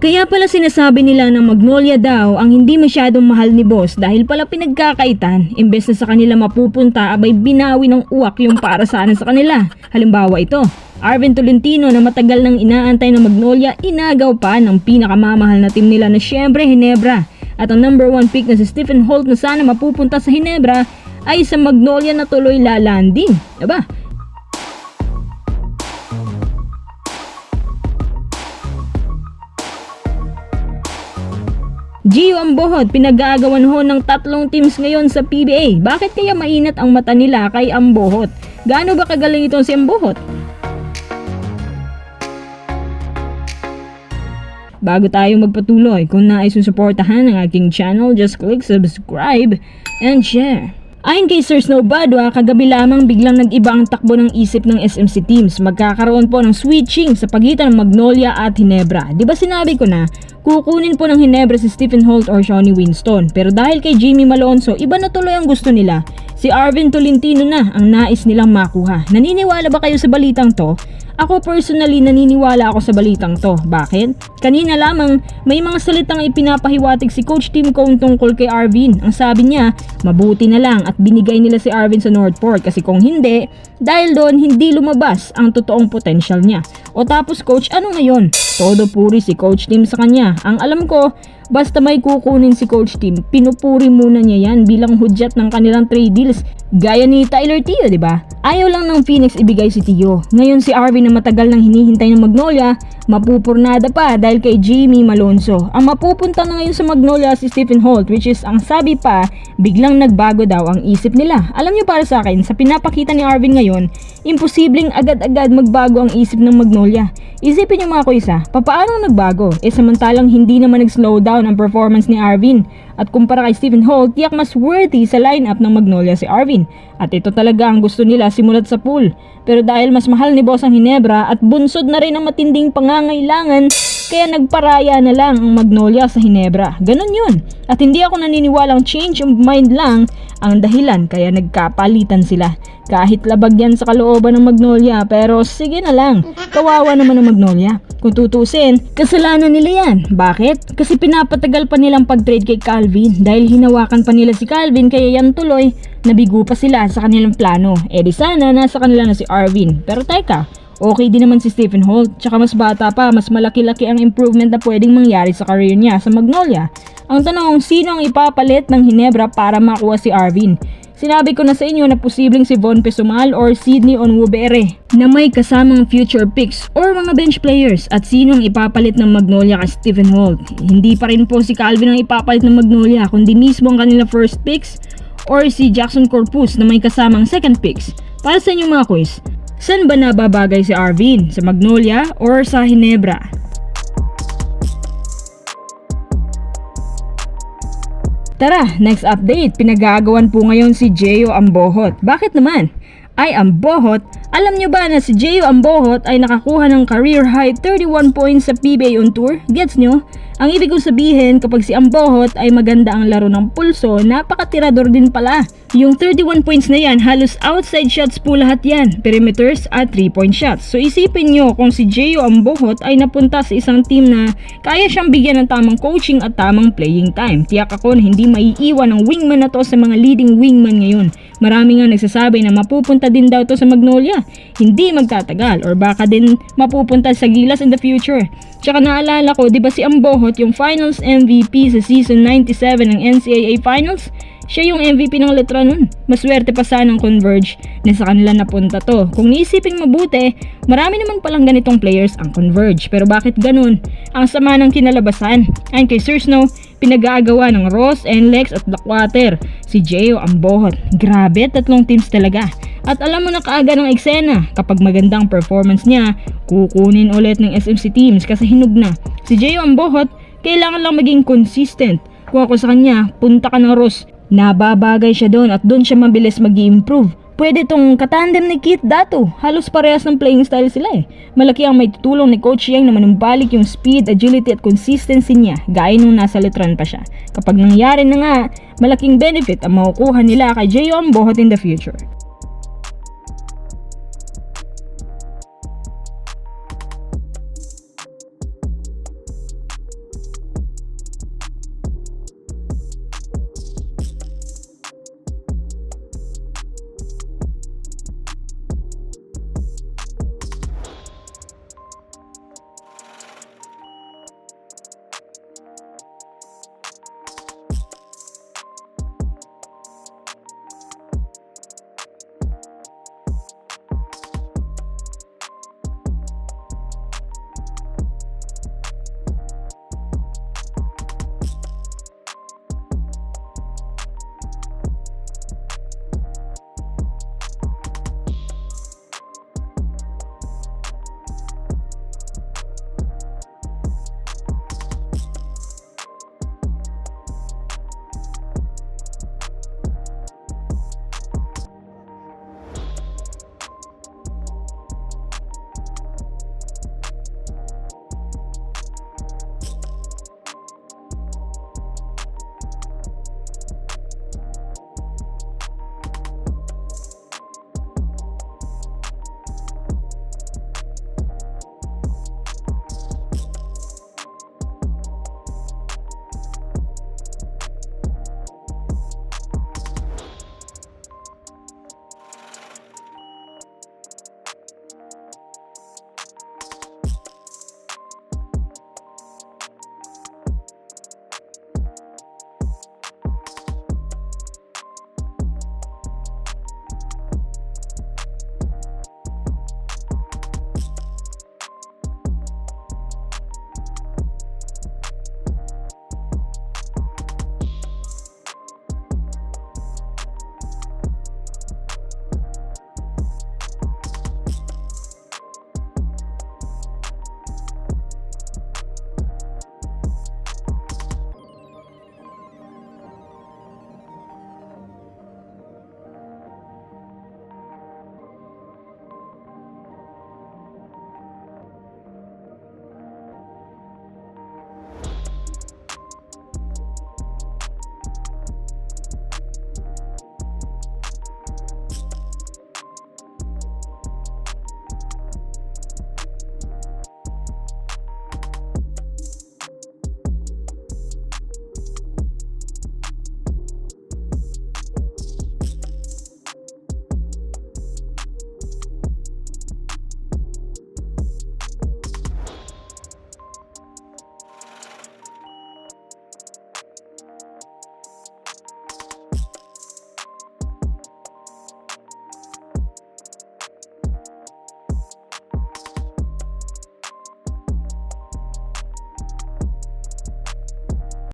Kaya pala sinasabi nila na Magnolia daw ang hindi masyadong mahal ni boss dahil pala pinagkakaitan, imbes na sa kanila mapupunta abay binawi ng uwak yung para sana sa kanila. Halimbawa ito, Arvin Tolentino na matagal nang inaantay ng Magnolia, inagaw pa ng pinakamamahal na team nila na syempre Ginebra. At ang number 1 pick na si Stephen Holt na sana mapupunta sa Ginebra ay sa Magnolia na tuloy lalanding. Diba? Gio Ambohot, pinag-aagawan ho ng 3 teams ngayon sa PBA. Bakit kaya mainat ang mata nila kay Ambohot? Gaano ba kagaling itong si Ambohot? Bago tayo magpatuloy, kung nais susuportahan ang aking channel, just click subscribe and share. Ayon kay Sir Snow Badwa, kagabi lamang biglang nag-iba ang takbo ng isip ng SMC teams. Magkakaroon po ng switching sa pagitan ng Magnolia at Ginebra. Diba sinabi ko na, kukunin po ng Ginebra si Stephen Holt or Shawnee Winston. Pero dahil kay Jimmy Malonzo, iba na tuloy ang gusto nila. Si Arvin Tolentino na ang nais nilang makuha. Naniniwala ba kayo sa balitang to? Ako personally naniniwala ako sa balitang to. Bakit? Kanina lamang may mga salitang ipinapahiwatig si Coach Tim Cone tungkol kay Arvin. Ang sabi niya, mabuti na lang at binigay nila si Arvin sa Northport kasi kung hindi, dahil doon hindi lumabas ang totoong potential niya. O tapos coach, ano ngayon? Todo puri si Coach Tim sa kanya. Ang alam ko, basta may kukunin si Coach Tim, pinupuri muna niya yan bilang hudyat ng kanilang trade deals. Gaya ni Tyler Tio, di ba? Ayaw lang ng Phoenix ibigay si Tio. Ngayon si Arvin na matagal nang hinihintay ng Magnolia, mapupurnada pa dahil kay Jimmy Malonzo. Ang mapupunta na ngayon sa Magnolia si Stephen Holt, which is ang sabi pa, biglang nagbago daw ang isip nila. Alam niyo para sa akin, sa pinapakita ni Arvin ngayon, imposibleng agad-agad magbago ang isip ng Magnolia. Isipin niyo mga kuisa, papaano nagbago? Samantalang hindi naman nag-slow down ang performance ni Arvin. At kumpara kay Stephen Holt, tiyak mas worthy sa lineup ng Magnolia si Arvin. At ito talaga ang gusto nila simulat sa pool. Pero dahil mas mahal ni boss ang Ginebra at bunsod na rin ang matinding pangangailangan, kaya nagparaya na lang ang Magnolia sa Ginebra. Ganon yun. At hindi ako naniniwalang change of mind lang ang dahilan kaya nagkapalitan sila. Kahit labag yan sa kalooban ng Magnolia, pero sige na lang, kawawa naman ng Magnolia. Kung tutusin, kasalanan nila yan. Bakit? Kasi pinapatagal pa nilang pag-trade kay Calvin. Dahil hinawakan pa nila si Calvin kaya yan tuloy, nabigo pa sila sa kanilang plano. Di sana nasa kanila na si Arvin. Pero teka, okay din naman si Stephen Holt. Tsaka mas bata pa, mas malaki-laki ang improvement na pwedeng mangyari sa career niya sa Magnolia. Ang tanong, sino ang ipapalit ng Ginebra para makuha si Arvin? Sinabi ko na sa inyo na posibleng si Von Pesumal or Sidney Onwubere na may kasamang future picks or mga bench players. At sino ang ipapalit ng Magnolia kay Stephen Holt? Hindi pa rin po si Calvin ang ipapalit ng Magnolia, kundi mismo ang kanilang first picks or si Jackson Corpus na may kasamang second picks. Para sa inyo mga quiz, saan ba nababagay si Arvin? Sa Magnolia or sa Ginebra? Tara, next update. Pinag-aagawan po ngayon si Gio Ambohot. Bakit naman? Ay Ambohot, alam nyo ba na si Gio Ambohot ay nakakuha ng career high 31 points sa PBA on Tour? Gets nyo? Ang ibig kong sabihin, kapag si Ambohot ay maganda ang laro ng pulso, napakatirador din pala. Yung 31 points na yan, halos outside shots po lahat yan, perimeters at 3-point shots. So isipin nyo kung si Gio Ambohot ay napunta sa isang team na kaya siyang bigyan ng tamang coaching at tamang playing time. Tiyak ako na hindi maiiwan ang wingman na to sa mga leading wingman ngayon. Marami nga nagsasabi na mapupunta din daw to sa Magnolia. Hindi magtatagal or baka din mapupunta sa Gilas in the future. Tsaka naalala ko, di ba si Ambohot yung finals MVP sa season 97 ng NCAA Finals? Siya yung MVP ng letra nun. Maswerte pa sanang Converge na sa kanila napunta to. Kung niisipin mabuti, marami naman palang ganitong players ang Converge. Pero bakit ganun? Ang sama ng kinalabasan. Ayon kay Sir Snow, pinag-aagawa ng Ross, NLEX at Blackwater. Si Gio Ambohot. Grabe, 3 teams talaga. At alam mo na kaagad ng eksena, kapag magandang performance niya, kukunin ulit ng SMC teams kasi hinug na. Si Gio Ambohot, kailangan lang maging consistent. Kung ako sa kanya, punta ka ng Ross. Nababagay siya doon at doon siya mabilis mag-i-improve. Pwede tong katandem ni Keith Dato. Halos parehas ng playing style sila eh. Malaki ang may tutulong ni Coach Yang na manumbalik yung speed, agility at consistency niya gaya nung nasa Letran pa siya. Kapag nangyari na nga, malaking benefit ang makukuha nila kay Gio Ambohot in the future.